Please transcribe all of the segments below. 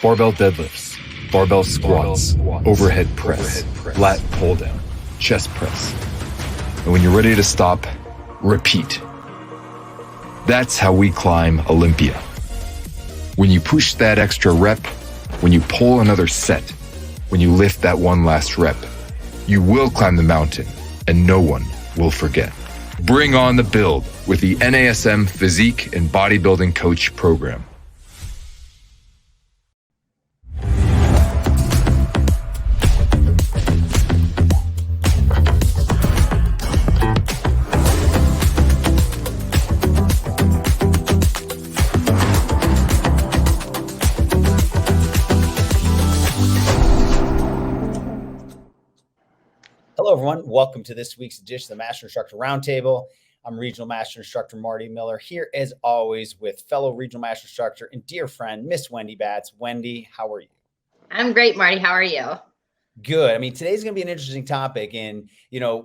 Barbell deadlifts, barbell squats, overhead press, lat pull down, chest press. And when you're ready to stop, repeat. That's how we climb Olympia. When you push that extra rep, when you pull another set, when you lift that one last rep, you will climb the mountain and no one will forget. Bring on the build with the NASM Physique and Bodybuilding Coach Program. Hello, everyone. Welcome to this week's edition of the Master Instructor Roundtable. I'm Regional Master Instructor Marty Miller here, as always, with fellow Regional Master Instructor and dear friend, Miss Wendy Batts. Wendy, how are you? I'm great, Marty. How are you? Good. I mean, today's going to be an interesting topic. And,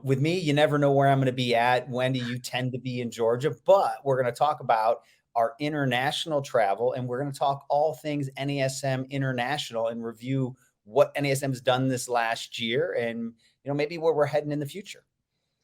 with me, you never know where I'm going to be at. Wendy, you tend to be in Georgia, but we're going to talk about our international travel, and we're going to talk all things NASM International and review what NASM has done this last year and maybe where we're heading in the future.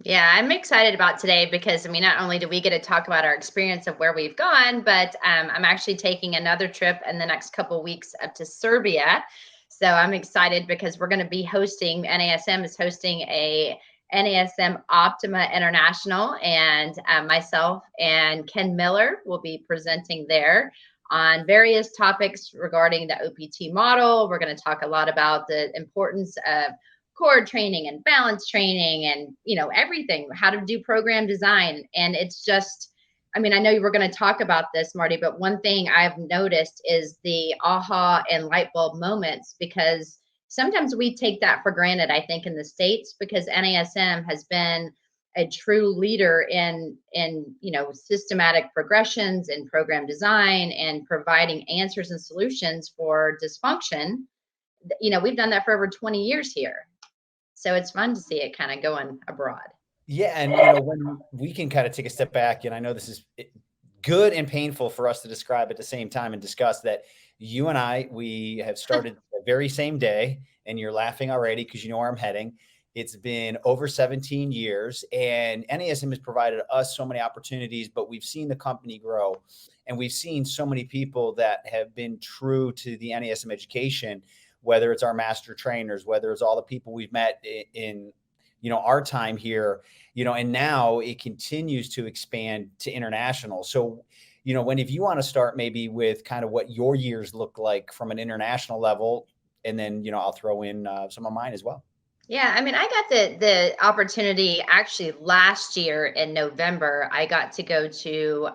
Yeah, I'm excited about today because, not only do we get to talk about our experience of where we've gone, but I'm actually taking another trip in the next couple of weeks up to Serbia. So I'm excited because we're going to be NASM is hosting a NASM Optima International, and myself and Ken Miller will be presenting there on various topics regarding the OPT model. We're going to talk a lot about the importance of core training and balance training and, everything, how to do program design. And it's just, I know you were going to talk about this, Marty, but one thing I've noticed is the aha and light bulb moments, because sometimes we take that for granted, I think, in the States, because NASM has been a true leader in systematic progressions and program design and providing answers and solutions for dysfunction. We've done that for over 20 years here. So it's fun to see it kind of going abroad. Yeah. And, when we can kind of take a step back, and I know this is good and painful for us to describe at the same time and discuss that you and I, we have started the very same day, and you're laughing already because you know where I'm heading. It's been over 17 years, and NASM has provided us so many opportunities, but we've seen the company grow, and we've seen so many people that have been true to the NASM education, whether it's our master trainers, whether it's all the people we've met in our time here, and now it continues to expand to international. So, Wendy, if you want to start maybe with kind of what your years look like from an international level, and then, I'll throw in some of mine as well. Yeah, I got the opportunity actually last year in November. I got to go to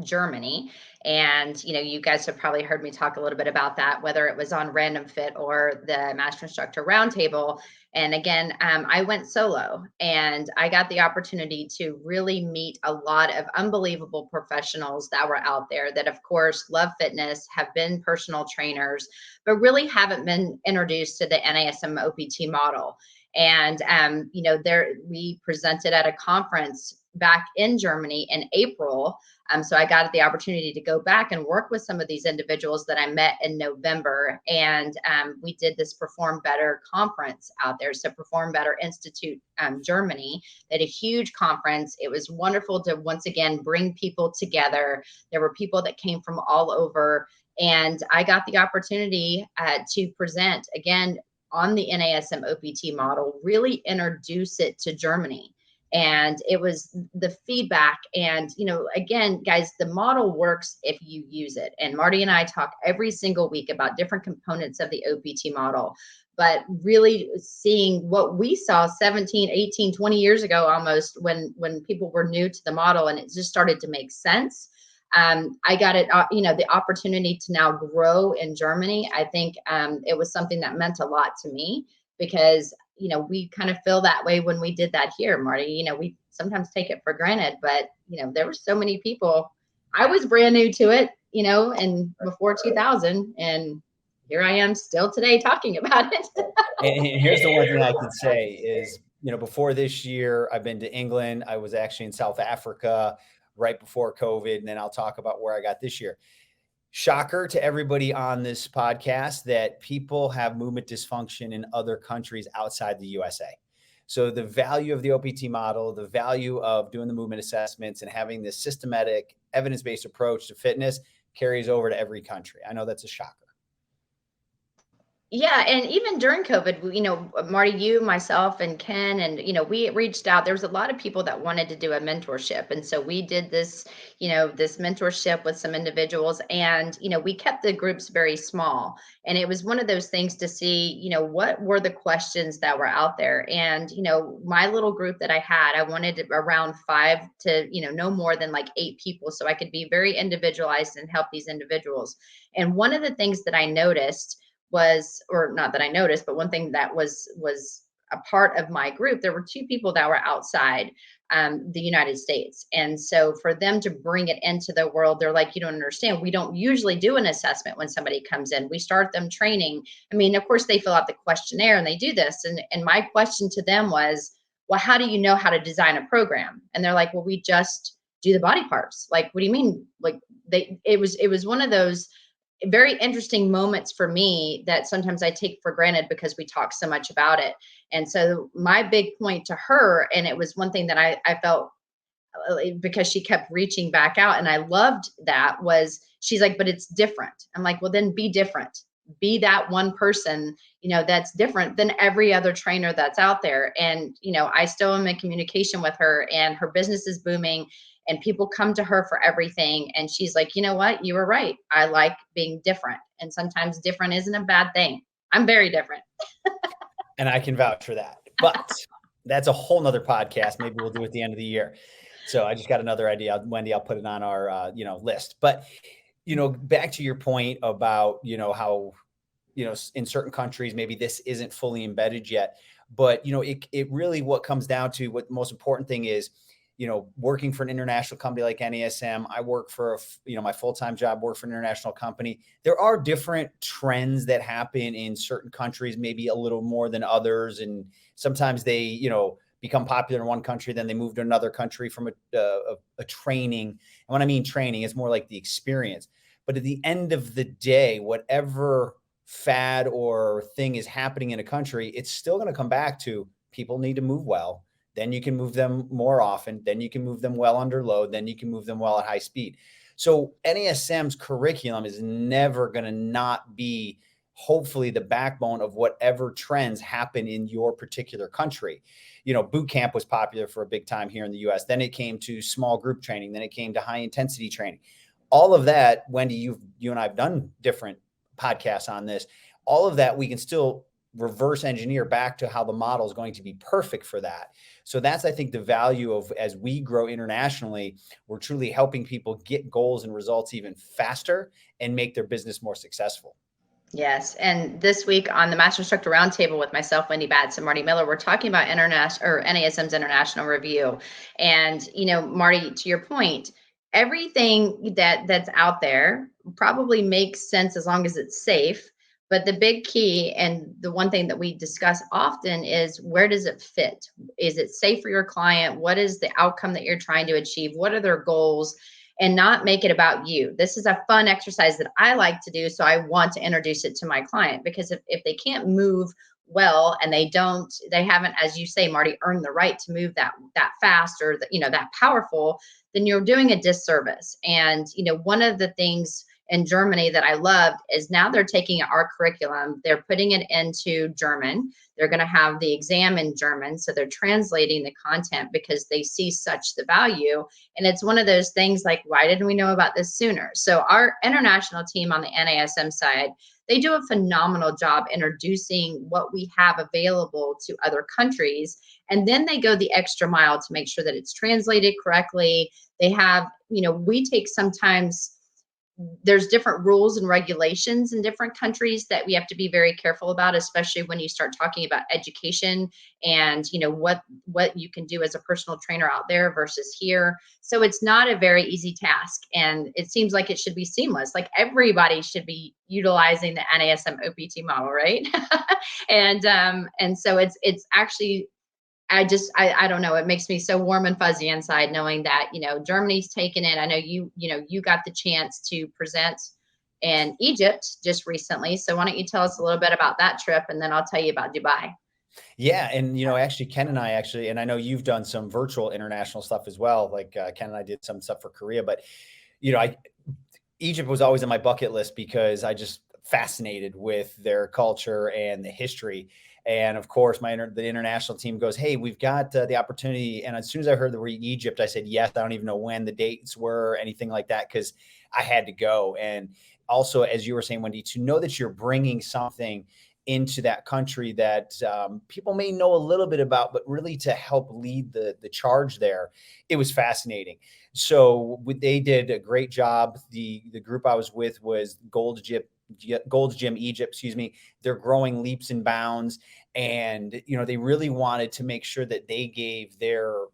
Germany. And, you guys have probably heard me talk a little bit about that, whether it was on Random Fit or the Master Instructor Roundtable. And again, I went solo, and I got the opportunity to really meet a lot of unbelievable professionals that were out there that, of course, love fitness, have been personal trainers, but really haven't been introduced to the NASM OPT model. And, we presented at a conference back in Germany in April. So I got the opportunity to go back and work with some of these individuals that I met in November. And we did this Perform Better conference out there. So Perform Better Institute, Germany, they had a huge conference. It was wonderful to once again bring people together. There were people that came from all over. And I got the opportunity to present again on the NASM OPT model, really introduce it to Germany. And it was the feedback. And, again, guys, the model works if you use it. And Marty and I talk every single week about different components of the OPT model, but really seeing what we saw 17, 18, 20 years ago, almost when people were new to the model, and it just started to make sense. I got it, the opportunity to now grow in Germany. I think it was something that meant a lot to me because, we kind of feel that way when we did that here, Marty. We sometimes take it for granted, but, there were so many people. I was brand new to it, and before 2000, and here I am still today talking about it. And here's the one thing I can say is, before this year, I've been to England. I was actually in South Africa right before COVID, and then I'll talk about where I got this year. Shocker to everybody on this podcast that people have movement dysfunction in other countries outside the USA. So the value of the OPT model, the value of doing the movement assessments and having this systematic evidence-based approach to fitness carries over to every country. I know that's a shocker. Yeah, and even during COVID, Marty, you, myself, and Ken, and we reached out. There was a lot of people that wanted to do a mentorship, and so we did this, this mentorship with some individuals, and we kept the groups very small. And it was one of those things to see, what were the questions that were out there. And my little group that I had, I wanted around 5 to no more than like 8 people, so I could be very individualized and help these individuals. And one of the things that I noticed was, or not that I noticed, but one thing that was a part of my group, there were 2 people that were outside the United States. And so for them to bring it into the world, they're like, you don't understand. We don't usually do an assessment when somebody comes in. We start them training. I mean, of course, they fill out the questionnaire and they do this. And my question to them was, well, how do you know how to design a program? And they're like, well, we just do the body parts. Like, what do you mean? Like it was one of those very interesting moments for me that sometimes I take for granted because we talk so much about it. And so my big point to her, and it was one thing that I felt, because she kept reaching back out and I loved that, was she's like, but it's different. I'm like, well, then be different. Be that one person, that's different than every other trainer that's out there. And, I still am in communication with her, and her business is booming and people come to her for everything. And she's like, you know what? You were right. I like being different. And sometimes different isn't a bad thing. I'm very different. And I can vouch for that. But that's a whole nother podcast. Maybe we'll do at the end of the year. So I just got another idea. Wendy, I'll put it on our, list. But, back to your point about, how, in certain countries, maybe this isn't fully embedded yet. But, it really, what comes down to, what the most important thing is, working for an international company like NASM, I work for, my full-time job, work for an international company. There are different trends that happen in certain countries, maybe a little more than others. And sometimes they, become popular in one country, then they move to another country from a training. And when I mean training, it's more like the experience. But at the end of the day, whatever fad or thing is happening in a country, it's still going to come back to people need to move well. Then you can move them more often. Then you can move them well under load. Then you can move them well at high speed. So NASM's curriculum is never going to not be, hopefully, the backbone of whatever trends happen in your particular country. Boot camp was popular for a big time here in the US. Then it came to small group training. Then it came to high intensity training. All of that, Wendy, you and I have done different podcasts on this. All of that we can still reverse engineer back to how the model is going to be perfect for that. So that's, I think, the value of, as we grow internationally, we're truly helping people get goals and results even faster and make their business more successful. Yes. And this week on the Master Instructor Roundtable with myself, Wendy Batts, and Marty Miller, we're talking about NASM's international review. And, Marty, to your point, everything that's out there probably makes sense as long as it's safe. But the big key, and the one thing that we discuss often, is where does it fit? Is it safe for your client? What is the outcome that you're trying to achieve? What are their goals? And not make it about you. This is a fun exercise that I like to do. So I want to introduce it to my client, because if they can't move well, and they haven't, as you say, Marty, earned the right to move that fast, or that powerful, then you're doing a disservice. And, one of the things in Germany that I loved is now they're taking our curriculum, they're putting it into German. They're going to have the exam in German. So they're translating the content because they see such the value. And it's one of those things like, why didn't we know about this sooner? So our international team on the NASM side, they do a phenomenal job introducing what we have available to other countries. And then they go the extra mile to make sure that it's translated correctly. They have, we take sometimes, there's different rules and regulations in different countries that we have to be very careful about, especially when you start talking about education and what you can do as a personal trainer out there versus here. So it's not a very easy task, and it seems like it should be seamless. Like everybody should be utilizing the NASM OPT model, right? and so it's actually, I don't know. It makes me so warm and fuzzy inside knowing that, Germany's taken it. I know you got the chance to present in Egypt just recently. So why don't you tell us a little bit about that trip, and then I'll tell you about Dubai. Yeah. And, actually, Ken and I actually, and I know you've done some virtual international stuff as well. Like Ken and I did some stuff for Korea, but, Egypt was always on my bucket list because I just fascinated with their culture and the history. And of course, the international team goes, "Hey, we've got the opportunity." And as soon as I heard the word Egypt, I said yes. I don't even know when the dates were or anything like that, because I had to go. And also, as you were saying, Wendy, to know that you're bringing something into that country that people may know a little bit about, but really to help lead the charge there, it was fascinating. So they did a great job. The group I was with was Gold's Gym Egypt, excuse me. They're growing leaps and bounds, and they really wanted to make sure that they gave their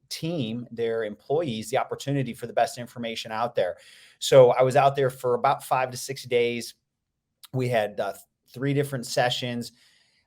team, their employees, the opportunity for the best information out there. So I was out there for about 5 to 6 days. We had 3 different sessions.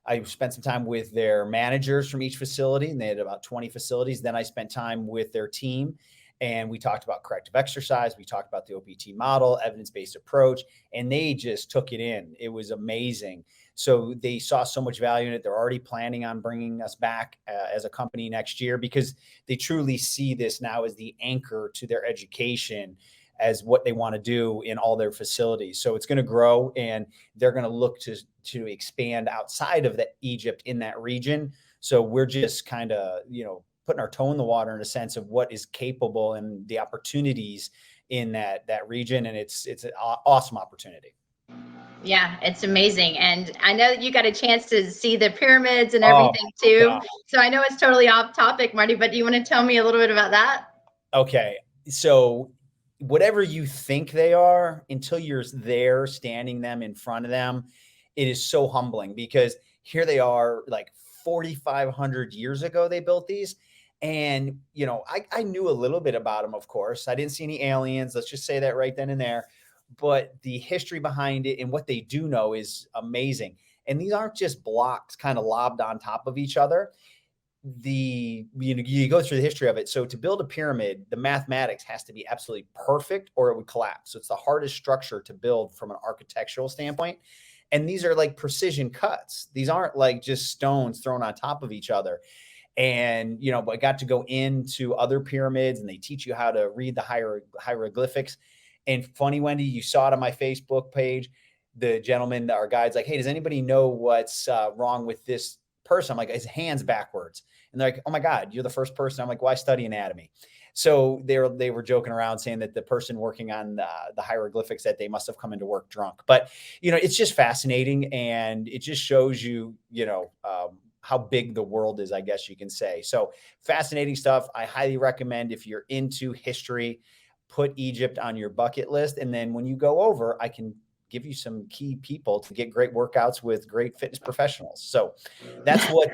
I spent some time with their managers from each facility, and they had about 20 facilities. Then I spent time with their team, and we talked about corrective exercise. We talked about the OPT model, evidence-based approach, and they just took it in. It was amazing. So they saw so much value in it. They're already planning on bringing us back as a company next year, because they truly see this now as the anchor to their education, as what they want to do in all their facilities. So it's going to grow, and they're going to look to expand outside of Egypt in that region. So we're just kind of, putting our toe in the water in a sense of what is capable and the opportunities in that region. And it's an awesome opportunity. Yeah, it's amazing. And I know that you got a chance to see the pyramids and everything too. God. So I know it's totally off topic, Marty, but do you want to tell me a little bit about that? Okay. So whatever you think they are, until you're there standing them in front of them, it is so humbling, because here they are, like 4,500 years ago, they built these. And, I knew a little bit about them, of course. I didn't see any aliens. Let's just say that right then and there. But the history behind it and what they do know is amazing. And these aren't just blocks kind of lobbed on top of each other. You go through the history of it. So to build a pyramid, the mathematics has to be absolutely perfect, or it would collapse. So it's the hardest structure to build from an architectural standpoint. And these are like precision cuts. These aren't like just stones thrown on top of each other. And, I got to go into other pyramids, and they teach you how to read the hieroglyphics. And funny, Wendy, you saw it on my Facebook page. The gentleman, our guide's like, "Hey, does anybody know what's wrong with this person?" I'm like, "His hand's backwards." And they're like, "Oh my God, you're the first person." I'm like, "Well, I study anatomy." So they were joking around saying that the person working on the hieroglyphics, that they must have come into work drunk. But, it's just fascinating. And it just shows you, how big the world is, I guess you can say. So fascinating stuff. I highly recommend, if you're into history, put Egypt on your bucket list. And then when you go over, I can give you some key people to get great workouts with great fitness professionals. So that's what,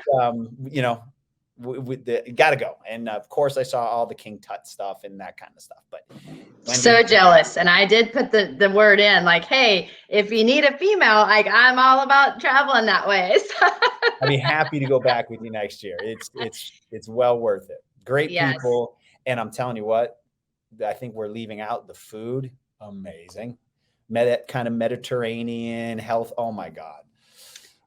gotta go. And of course I saw all the King Tut stuff and that kind of stuff, but Wendy, so jealous. And I did put the word in, like, hey, if you need a female, like, I'm all about traveling that way. So. I'd be happy to go back with you next year. It's well worth it. Great people. And I'm telling you what, I think we're leaving out the food. Amazing. Kind of Mediterranean health. Oh my God.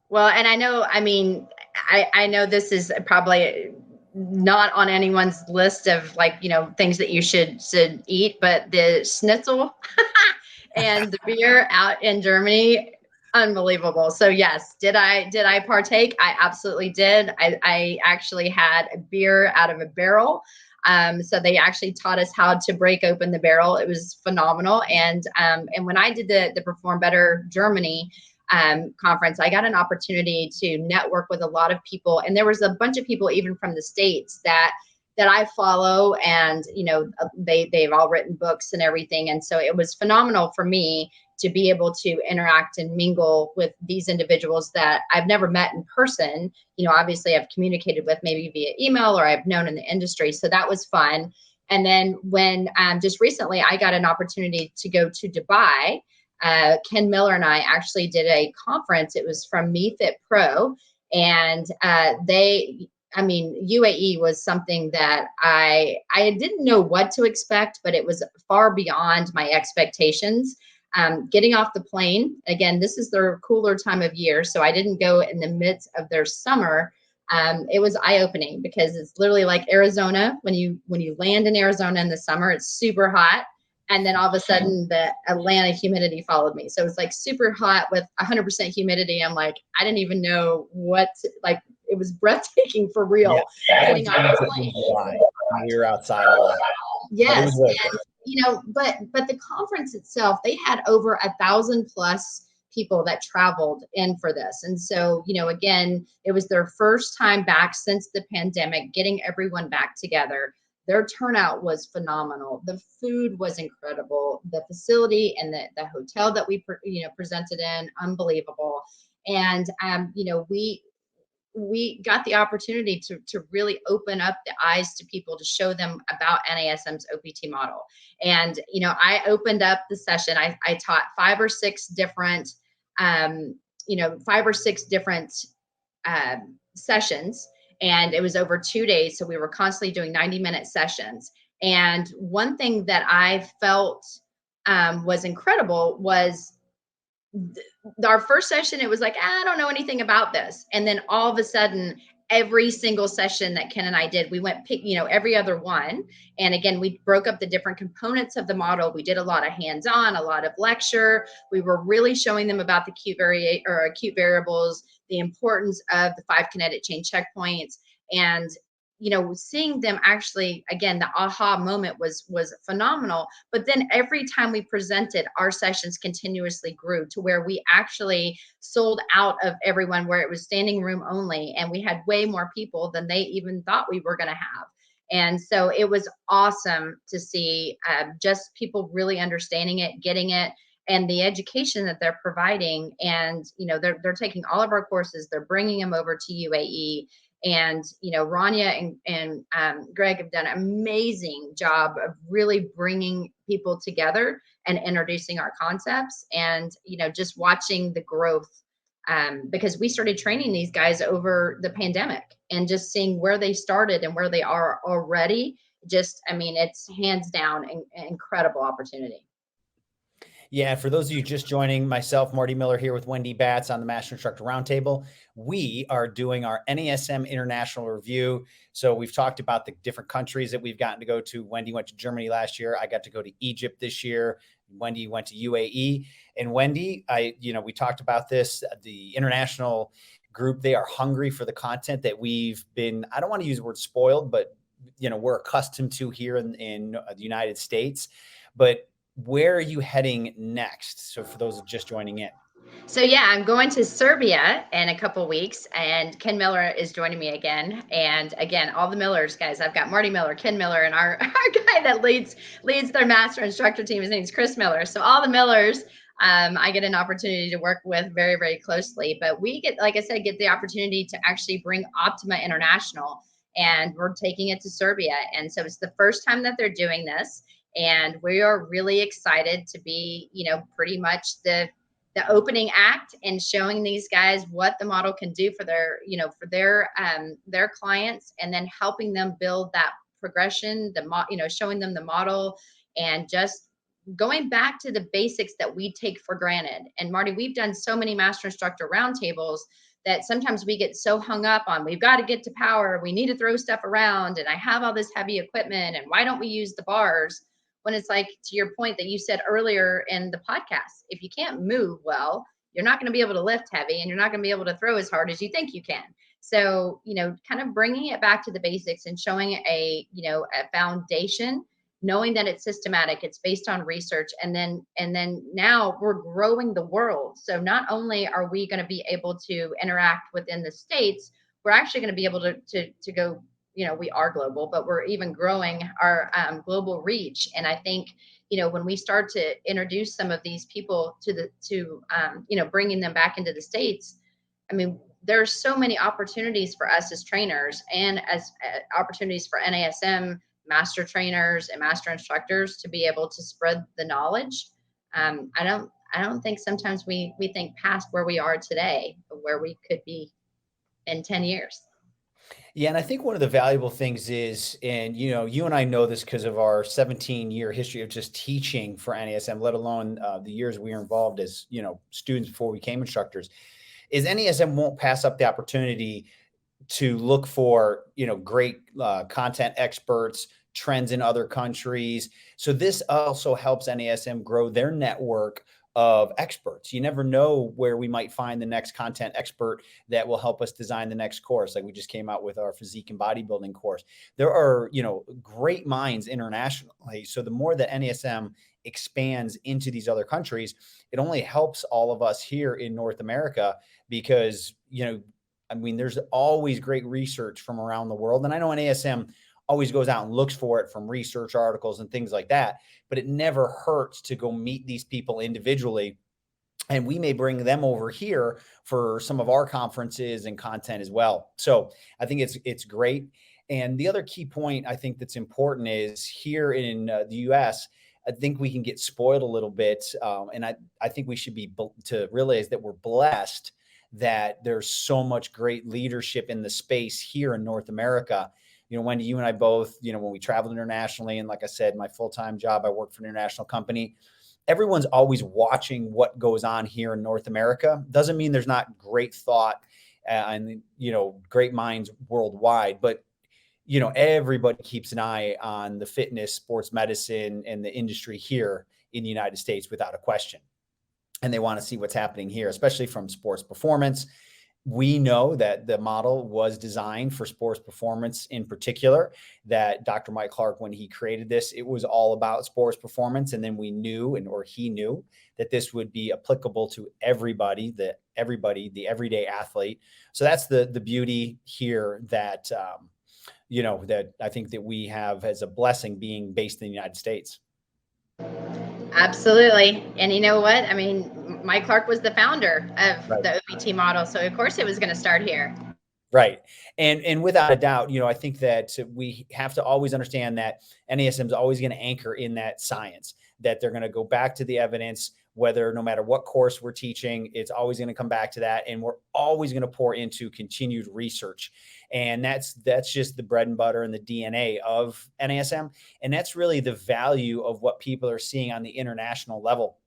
Well, and I know, I know this is probably not on anyone's list of, like, things that you should eat, but the schnitzel and the beer out in Germany, unbelievable. So yes, did I partake? I absolutely did. I actually had a beer out of a barrel. So they actually taught us how to break open the barrel. It was phenomenal. And when I did the Perform Better Germany conference, I got an opportunity to network with a lot of people. And there was a bunch of people, even from the States, that I follow, and, they've all written books and everything. And so it was phenomenal for me to be able to interact and mingle with these individuals that I've never met in person. Obviously I've communicated with maybe via email, or I've known in the industry. So that was fun. And then when just recently I got an opportunity to go to Dubai, Ken Miller and I actually did a conference. It was from MeFit Pro, and UAE was something that I didn't know what to expect, but it was far beyond my expectations. Getting off the plane, again, this is their cooler time of year, so I didn't go in the midst of their summer. It was eye-opening because it's literally like Arizona. When you land in Arizona in the summer, it's super hot. And then all of a sudden the Atlanta humidity followed me. So it's like super hot with 100% humidity. I'm like, I didn't even know like, it was breathtaking for real. Yeah, Getting off the plane. we were outside a lot. Yes. But the conference itself, they had over 1,000 plus people that traveled in for this. And so, again, it was their first time back since the pandemic, getting everyone back together. Their turnout was phenomenal. The food was incredible. The facility and the hotel that we presented in, unbelievable. And we got the opportunity to really open up the eyes to people, to show them about NASM's OPT model. And I opened up the session. I taught five or six different sessions. And it was over 2 days. So we were constantly doing 90-minute sessions. And one thing that I felt was incredible was our first session. It was like, I don't know anything about this. And then all of a sudden, every single session that Ken and I did, we went every other one. And again, we broke up the different components of the model. We did a lot of hands-on, a lot of lecture. We were really showing them about the acute variables, the importance of the 5 kinetic chain checkpoints, and seeing them actually, again, the aha moment was phenomenal. But then every time we presented, our sessions continuously grew to where we actually sold out of everyone, where it was standing room only. And we had way more people than they even thought we were going to have. And so it was awesome to see just people really understanding it, getting it, and the education that they're providing. And, they're taking all of our courses, they're bringing them over to UAE. And, Rania and Greg have done an amazing job of really bringing people together and introducing our concepts, and, just watching the growth, because we started training these guys over the pandemic, and just seeing where they started and where they are already. It's hands down an incredible opportunity. Yeah, for those of you just joining, myself, Marty Miller, here with Wendy Batts on the Master Instructor Roundtable. We are doing our NASM International Review. So we've talked about the different countries that we've gotten to go to. Wendy went to Germany last year. I got to go to Egypt this year. Wendy went to UAE. And Wendy, we talked about this, the international group, they are hungry for the content that we've been, I don't want to use the word spoiled, but, we're accustomed to here in the United States. But where are you heading next? So for those just joining in. So yeah, I'm going to Serbia in a couple of weeks, and Ken Miller is joining me again. And again, all the Millers, guys, I've got Marty Miller, Ken Miller, and our guy that leads their master instructor team. His name is Chris Miller. So all the Millers, I get an opportunity to work with very, very closely. But we get, like I said, get the opportunity to actually bring Optima International, and we're taking it to Serbia. And so it's the first time that they're doing this. And we are really excited to be, pretty much the opening act, and showing these guys what the model can do for their clients, and then helping them build that progression, showing them the model, and just going back to the basics that we take for granted. And Marty, we've done so many master instructor roundtables that sometimes we get so hung up on, we've got to get to power, we need to throw stuff around, and I have all this heavy equipment, and why don't we use the bars? When it's like, to your point that you said earlier in the podcast, if you can't move well, you're not going to be able to lift heavy, and you're not going to be able to throw as hard as you think you can. So, kind of bringing it back to the basics and showing a foundation, knowing that it's systematic, it's based on research. And then now we're growing the world. So not only are we going to be able to interact within the States, we're actually going to be able to go, we are global, but we're even growing our global reach. And I think, when we start to introduce some of these people to bringing them back into the States, there are so many opportunities for us as trainers, and as opportunities for NASM master trainers and master instructors to be able to spread the knowledge. I don't think sometimes we think past where we are today, where we could be in 10 years. Yeah, and I think one of the valuable things is, and you and I know this because of our 17-year history of just teaching for NASM, let alone the years we were involved as students before we became instructors, is NASM won't pass up the opportunity to look for great content experts, trends in other countries. So this also helps NASM grow their network of experts. You never know where we might find the next content expert that will help us design the next course. Like we just came out with our physique and bodybuilding course. There are great minds internationally. So the more that NASM expands into these other countries, it only helps all of us here in North America because I mean, there's always great research from around the world. And I know NASM always goes out and looks for it from research articles and things like that, but it never hurts to go meet these people individually. And we may bring them over here for some of our conferences and content as well. So I think it's great. And the other key point I think that's important is here in the US, I think we can get spoiled a little bit. And I think we should be to realize that we're blessed that there's so much great leadership in the space here in North America. Wendy, you and I both, when we traveled internationally, and like I said, my full-time job, I work for an international company. Everyone's always watching what goes on here in North America. Doesn't mean there's not great thought and, great minds worldwide, but everybody keeps an eye on the fitness, sports medicine, and the industry here in the United States without a question. And they want to see what's happening here, especially from sports performance. We know that the model was designed for sports performance in particular, that Dr. Mike Clark, when he created this, it was all about sports performance. And then we knew, or he knew, that this would be applicable to everybody, the everyday athlete. So that's the beauty here that, that I think that we have as a blessing being based in the United States. Absolutely. And you know what? I mean, Mike Clark was the founder of Right. the OBT model. So of course it was going to start here. Right. And without a doubt, I think that we have to always understand that NASM is always going to anchor in that science, that they're going to go back to the evidence, whether no matter what course we're teaching, it's always going to come back to that. And we're always going to pour into continued research. And that's just the bread and butter and the DNA of NASM. And that's really the value of what people are seeing on the international level.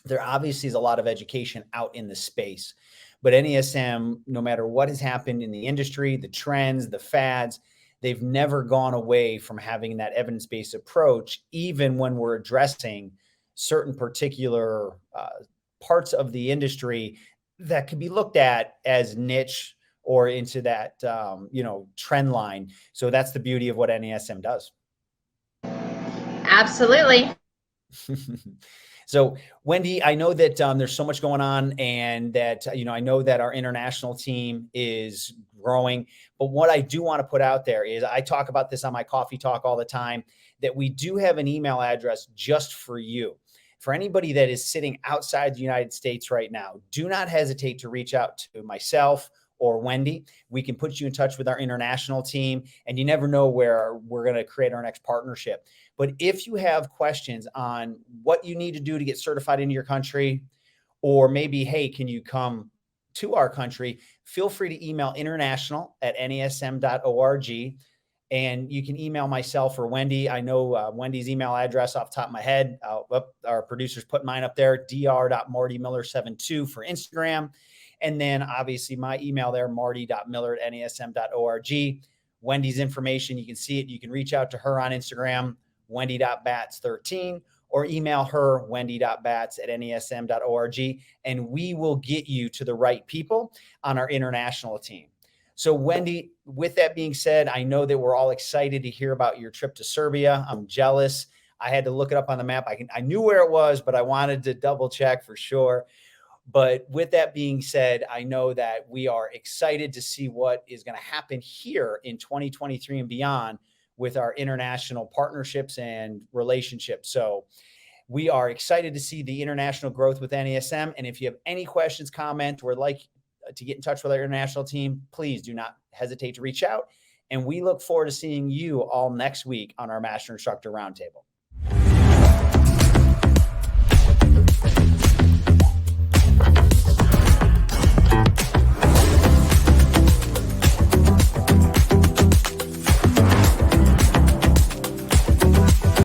There obviously is a lot of education out in the space, but NASM, no matter what has happened in the industry, the trends, the fads, they've never gone away from having that evidence-based approach, even when we're addressing certain particular parts of the industry that could be looked at as niche or into that, trend line. So that's the beauty of what NASM does. Absolutely. So, Wendy, I know that there's so much going on, and that, I know that our international team is growing. But what I do want to put out there is, I talk about this on my coffee talk all the time, that we do have an email address just for you. For anybody that is sitting outside the United States right now, do not hesitate to reach out to myself or Wendy. We can put you in touch with our international team, and you never know where we're going to create our next partnership. But if you have questions on what you need to do to get certified into your country, or maybe, hey, can you come to our country, feel free to email international@nasm.org. And you can email myself or Wendy. I know Wendy's email address off the top of my head. Our producers put mine up there, dr.martymiller72 for Instagram. And then obviously my email there, marty.miller@nasm.org. Wendy's information, you can see it. You can reach out to her on Instagram, wendy.bats13, or email her, wendy.bats@nasm.org. And we will get you to the right people on our international team. So Wendy, with that being said, I know that we're all excited to hear about your trip to Serbia. I'm jealous. I had to look it up on the map. I knew where it was, but I wanted to double check for sure. But with that being said, I know that we are excited to see what is going to happen here in 2023 and beyond with our international partnerships and relationships. So we are excited to see the international growth with NASM. And if you have any questions, comments, or like to get in touch with our international team, please do not hesitate to reach out. And we look forward to seeing you all next week on our Master Instructor Roundtable.